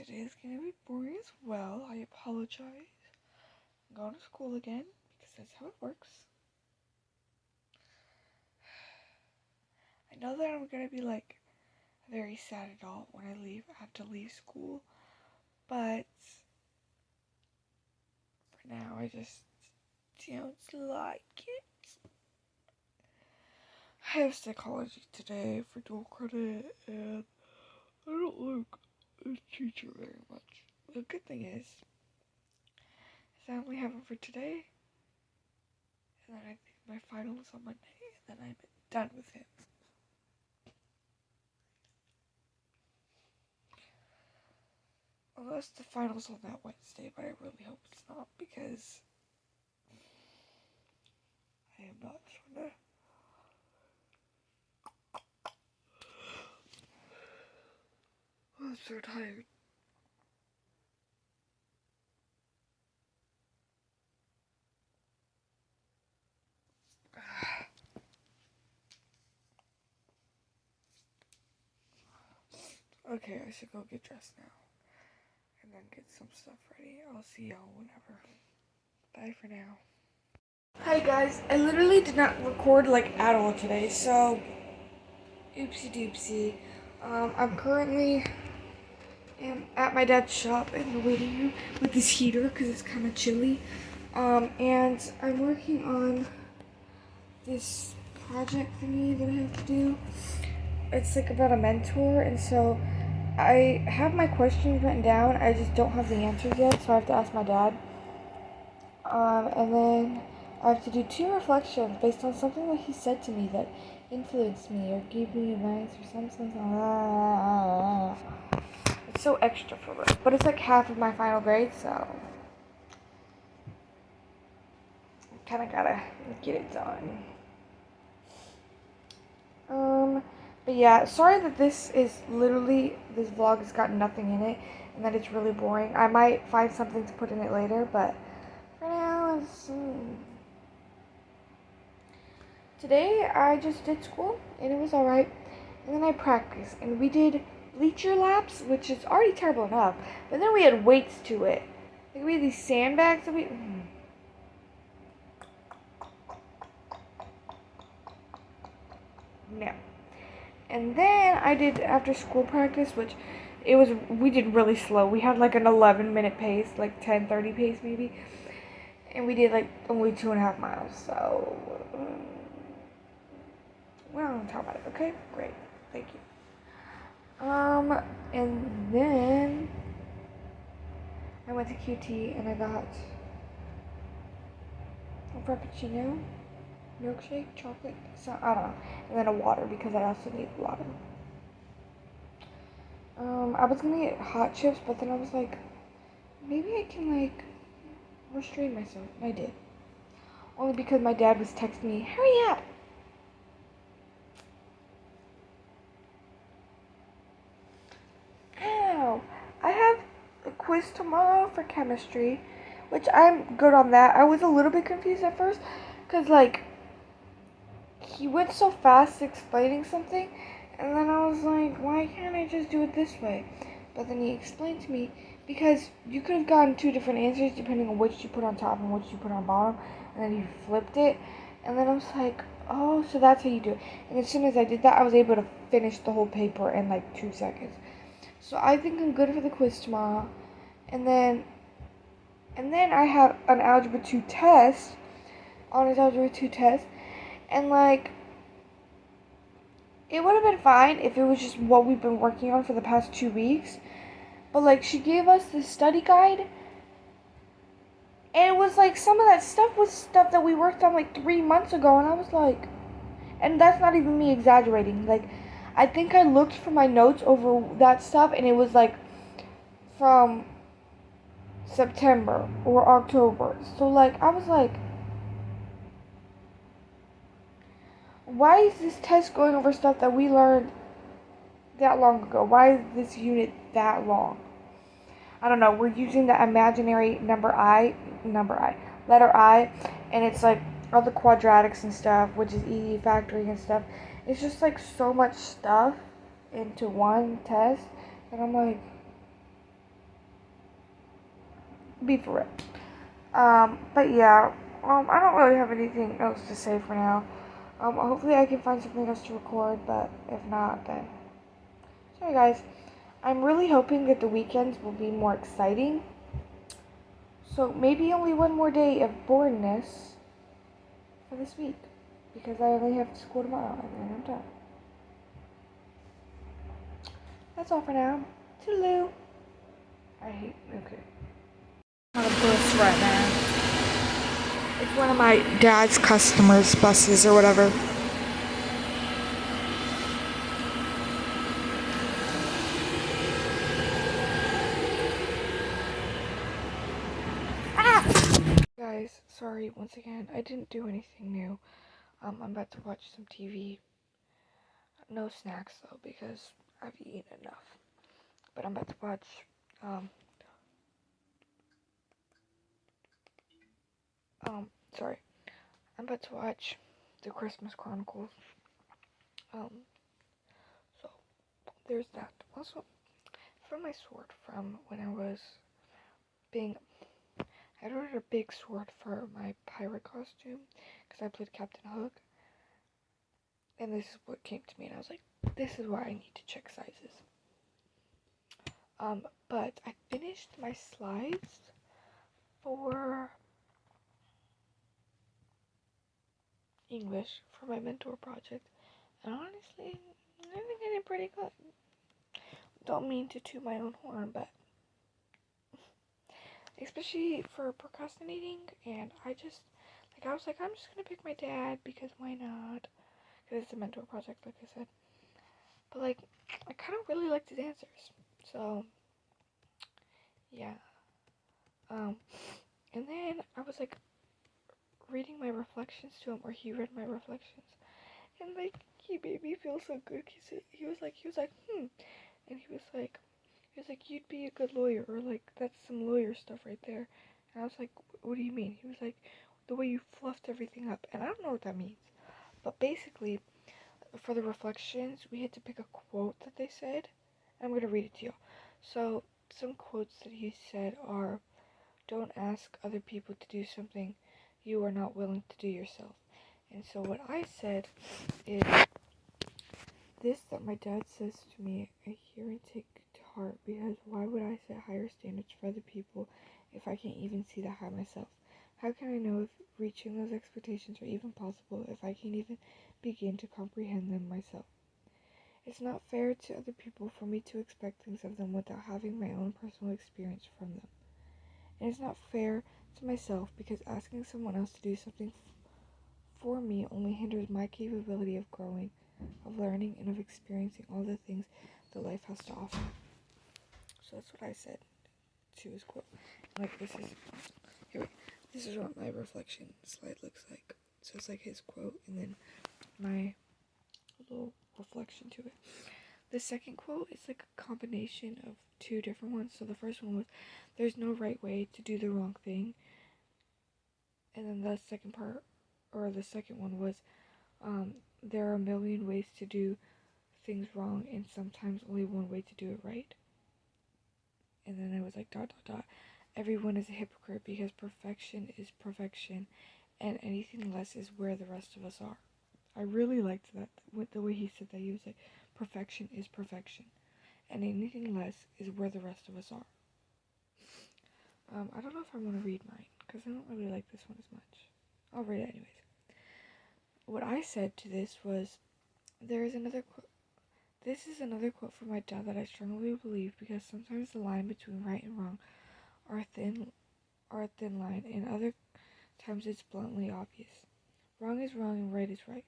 today is going to be boring as well. I apologize. I'm going to school again because that's how it works. I know that I'm going to be like a very sad adult when I have to leave school, but for now I just don't like it. I have psychology today for dual credit, and I don't like this teacher very much. The good thing is I only have him for today, and then I think my final is on Monday, and then I'm done with him. Unless the final's on that Wednesday, but I really hope it's not, because I am not trying to. I'm so tired. Okay, I should go get dressed now. And then get some stuff ready. I'll see y'all whenever. Bye for now. Hi guys, I literally did not record at all today, so oopsie doopsie. I'm currently at my dad's shop in the waiting room with this heater because it's kind of chilly. And I'm working on this project thingy that I have to do. It's about a mentor, and so I have my questions written down. I just don't have the answers yet, so I have to ask my dad. And then I have to do 2 reflections based on something that he said to me that influenced me or gave me advice or something. It's so extra for me, but it's half of my final grade, so kind of gotta get it done. But yeah, sorry that this vlog has got nothing in it and that it's really boring. I might find something to put in it later, but for now, today I just did school and it was alright. And then I practiced and we did bleacher laps, which is already terrible enough, but then we had weights to it. We had these sandbags that No. And then I did after school practice, which we did really slow. We had an 11-minute pace, 10:30 pace maybe. And we did only 2.5 miles, so we're not gonna talk about it, okay? Great. Thank you. And then I went to QT and I got a frappuccino, milkshake, chocolate, so I don't know, and then a water because I also need water. I was gonna get hot chips, but then I was like, maybe I can restrain myself, and I did. Only because my dad was texting me, hurry up! Ow! I have a quiz tomorrow for chemistry, which I'm good on that. I was a little bit confused at first, because he went so fast explaining something, and then I was like, why can't I just do it this way? But then he explained to me, because you could have gotten 2 different answers depending on which you put on top and which you put on bottom, and then you flipped it, and then I was like, oh, so that's how you do it. And as soon as I did that, I was able to finish the whole paper in 2 seconds. So I think I'm good for the quiz tomorrow. And then I have an Algebra 2 test, honors Algebra 2 test, and it would have been fine if it was just what we've been working on for the past 2 weeks. But she gave us this study guide, and it was some of that stuff was stuff that we worked on 3 months ago, and I was like, and that's not even me exaggerating. I think I looked for my notes over that stuff, and it was from September or October. So I was like, why is this test going over stuff that we learned that long ago? Why is this unit that long? I don't know. We're using the imaginary letter I, and it's all the quadratics and stuff, which is easy factoring and stuff. It's just so much stuff into one test, and I'm like, Be for it. But yeah, I don't really have anything else to say for now. Hopefully I can find something else to record, but if not, then sorry guys. I'm really hoping that the weekends will be more exciting. So maybe only one more day of boredness for this week, because I only have school tomorrow and then I'm done. That's all for now. Toodaloo. Okay. I'm on a bus right now. It's one of my dad's customers' buses or whatever. Guys, sorry once again. I didn't do anything new. I'm about to watch some TV. No snacks though, because I've eaten enough. But I'm about to watch um sorry. I'm about to watch the Christmas Chronicles. Um so there's that. Also, from my sword from when I was being I ordered a big sword for my pirate costume because I played Captain Hook. And this is what came to me, and I was like, this is why I need to check sizes. But I finished my slides for English for my mentor project, and honestly, I think I did pretty good. Don't mean to toot my own horn, but especially for procrastinating, and I was like, I'm just gonna pick my dad because why not? Because it's a mentor project, like I said. But like, I kind of really liked his answers, so yeah. And then I was like reading my reflections to him, or he read my reflections, and like he made me feel so good. He was like, and he was like, you'd be a good lawyer, or like that's some lawyer stuff right there. And I was like, what do you mean? He was like, the way you fluffed everything up, and I don't know what that means, but basically, for the reflections, we had to pick a quote that they said. I'm gonna read it to you. So some quotes that he said are, don't ask other people to do something you are not willing to do yourself. And so what I said is this that my dad says to me, I hear and take to heart, because why would I set higher standards for other people if I can't even see that high myself? How can I know if reaching those expectations are even possible if I can't even begin to comprehend them myself? It's not fair to other people for me to expect things of them without having my own personal experience from them. And it's not fair to myself because asking someone else to do something for me only hinders my capability of growing, of learning, and of experiencing all the things that life has to offer. So that's what I said to his quote. Like, this is what my reflection slide looks like. So it's like his quote and then my little reflection to it. The second quote is like a combination of two different ones. So the first one was, there's no right way to do the wrong thing. And then the second one was, there are a million ways to do things wrong and sometimes only one way to do it right. And then it was like ... Everyone is a hypocrite because perfection is perfection and anything less is where the rest of us are. I really liked that, the way he said that. He was like, perfection is perfection and anything less is where the rest of us are. I don't know if I want to read mine because I don't really like this one as much. I'll read it anyways. What I said to this was, there is another quote. This is another quote from my dad that I strongly believe because sometimes the line between right and wrong are a thin line, and other times it's bluntly obvious. Wrong is wrong and right is right.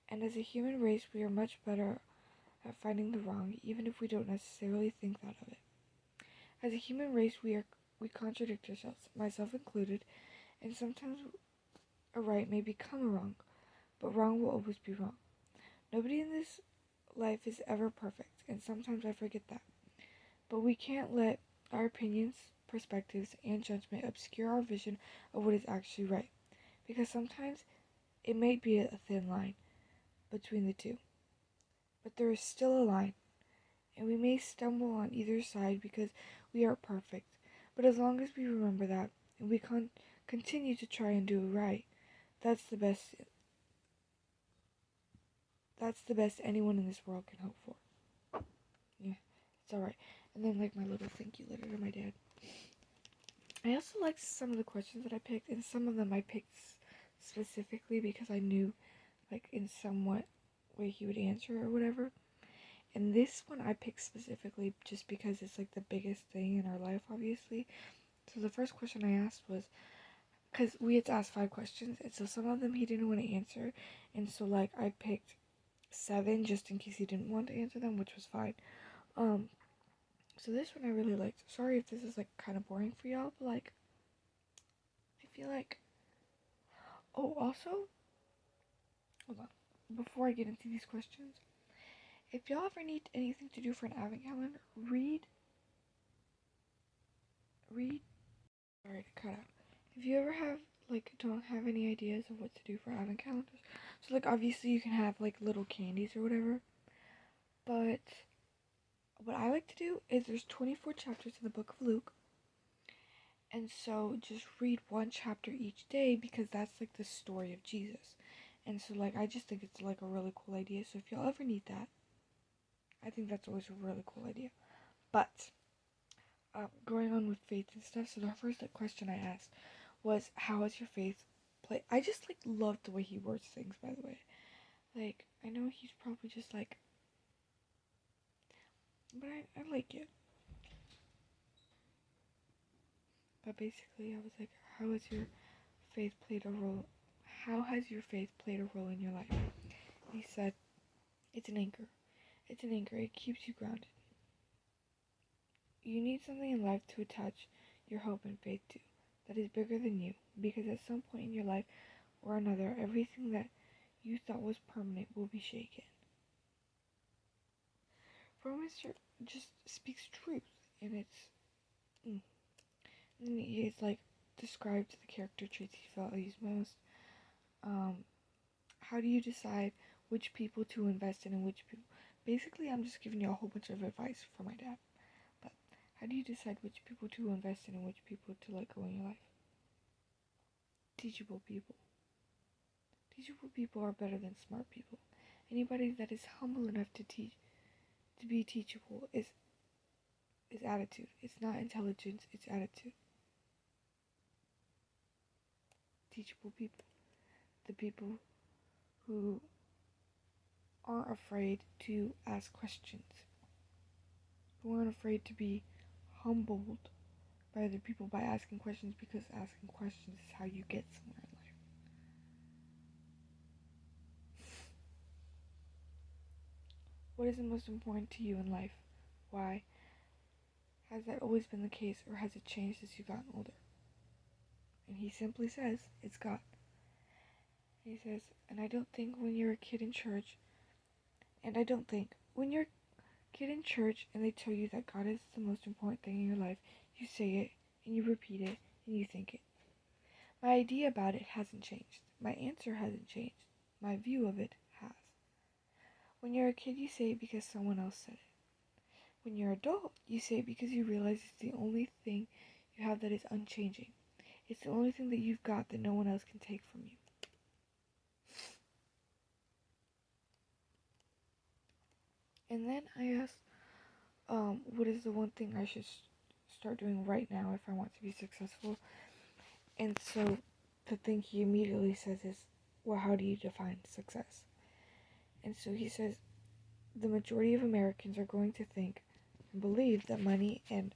And as a human race, we are much better at finding the wrong, even if we don't necessarily think that of it. As a human race, we contradict ourselves, myself included, and sometimes a right may become a wrong, but wrong will always be wrong. Nobody in this life is ever perfect, and sometimes I forget that. But we can't let our opinions, perspectives, and judgment obscure our vision of what is actually right, because sometimes it may be a thin line between the two, but there is still a line, and we may stumble on either side because we are perfect, But as long as we remember that, and we continue to try and do it right, that's the best. That's the best anyone in this world can hope for. Yeah, it's alright. And then, like, my little thank you letter to my dad. I also liked some of the questions that I picked, and some of them I picked specifically because I knew, like, in somewhat way he would answer or whatever. And this one I picked specifically just because it's, like, the biggest thing in our life, obviously. So the first question I asked was, because we had to ask 5 questions, and so some of them he didn't want to answer, and so, like, I picked 7 just in case he didn't want to answer them, which was fine. So this one I really liked. Sorry if this is, like, kind of boring for y'all, but, like, I feel like... Oh, also, hold on. Before I get into these questions, if y'all ever need anything to do for an advent calendar, sorry to cut out. If you ever don't have any ideas of what to do for advent calendars, so, like, obviously you can have, like, little candies or whatever, but what I like to do is there's 24 chapters in the book of Luke, and so just read one chapter each day because that's, like, the story of Jesus. And so, like, I just think it's, like, a really cool idea. So if y'all ever need that, I think that's always a really cool idea. But going on with faith and stuff, so the first, like, question I asked was, how has your faith played? I just, like, love the way he words things, by the way. Like, I know he's probably just, like, but I like it. But basically, I was like, how has your faith played a role? How has your faith played a role in your life? He said, it's an anchor. It's an anchor. It keeps you grounded. You need something in life to attach your hope and faith to that is bigger than you, because at some point in your life or another, everything that you thought was permanent will be shaken. Romans just speaks truth, and it's like describes the character traits he values most. How do you decide which people to invest in and which people? Basically, I'm just giving you a whole bunch of advice from my dad. But how do you decide which people to invest in and which people to let go in your life? Teachable people. Teachable people are better than smart people. Anybody that is humble enough to be teachable is attitude. It's not intelligence, it's attitude. Teachable people. The people who aren't afraid to ask questions. Who aren't afraid to be humbled by other people by asking questions, because asking questions is how you get somewhere in life. What is the most important to you in life? Why? Has that always been the case, or has it changed as you've gotten older? And he simply says, it's God. He says, and I don't think when you're a kid in church, and they tell you that God is the most important thing in your life, you say it, and you repeat it, and you think it. My idea about it hasn't changed. My answer hasn't changed. My view of it has. When you're a kid, you say it because someone else said it. When you're an adult, you say it because you realize it's the only thing you have that is unchanging. It's the only thing that you've got that no one else can take from you. And then I asked, what is the one thing I should start doing right now if I want to be successful? And so the thing he immediately says is, well, how do you define success? And so he says, the majority of Americans are going to think and believe that money and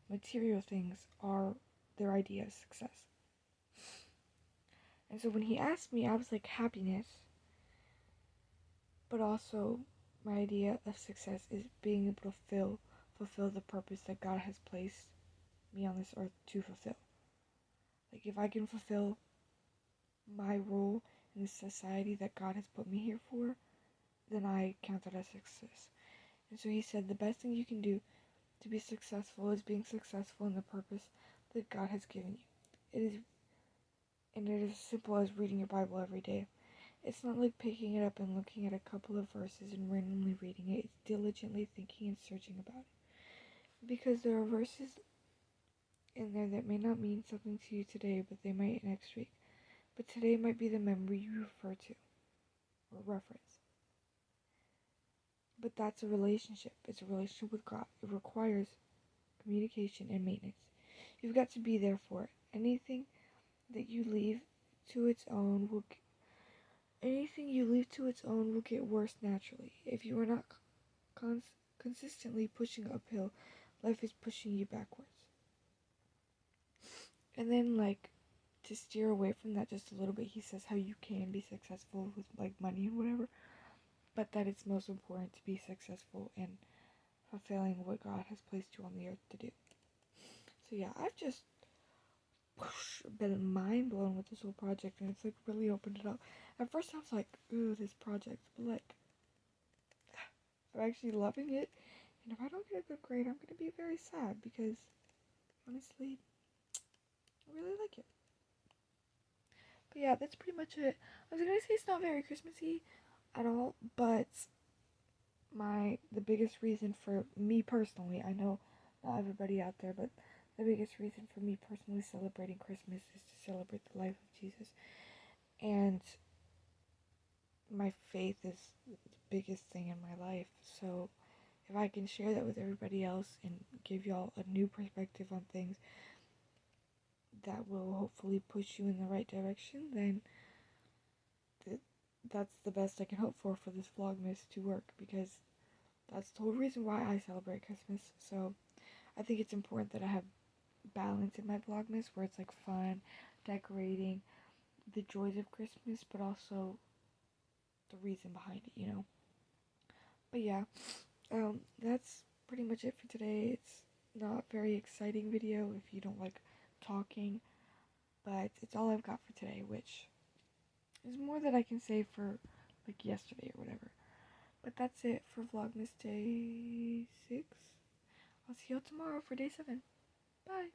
material things are their idea of success. And so when he asked me, I was like, happiness. But also, my idea of success is being able to fulfill the purpose that God has placed me on this earth to fulfill. Like, if I can fulfill my role in the society that God has put me here for, then I count that as success. And so he said, the best thing you can do to be successful is being successful in the purpose that God has given you. It is as simple as reading your Bible every day. It's not like picking it up and looking at a couple of verses and randomly reading it. It's diligently thinking and searching about it. Because there are verses in there that may not mean something to you today, but they might next week. But today might be the memory you refer to or reference. But that's a relationship. It's a relationship with God. It requires communication and maintenance. You've got to be there for it. Anything that you leave to its own will get worse naturally. If you are not consistently pushing uphill, life is pushing you backwards. And then, like, to steer away from that just a little bit, he says how you can be successful with, like, money and whatever, but that it's most important to be successful in fulfilling what God has placed you on the earth to do. So yeah, I've just been mind blown with this whole project, and it's like really opened it up. At first I was like, ooh, this project, but like, I'm actually loving it, and if I don't get a good grade, I'm gonna be very sad, because honestly, I really like it. But yeah, that's pretty much it. I was gonna say it's not very Christmassy at all, but the biggest reason for me personally, I know not everybody out there, but the biggest reason for me personally celebrating Christmas is to celebrate the life of Jesus. And my faith is the biggest thing in my life. So if I can share that with everybody else and give y'all a new perspective on things that will hopefully push you in the right direction, then that's the best I can hope for this Vlogmas to work, because that's the whole reason why I celebrate Christmas. So I think it's important that I have balance in my Vlogmas, where it's like fun, decorating, the joys of Christmas, but also the reason behind it, you know. But yeah, that's pretty much it for today. It's not a very exciting video if you don't like talking, but it's all I've got for today, which is more than I can say for like yesterday or whatever. But that's it for Vlogmas Day 6. I'll see y'all tomorrow for Day 7. Bye.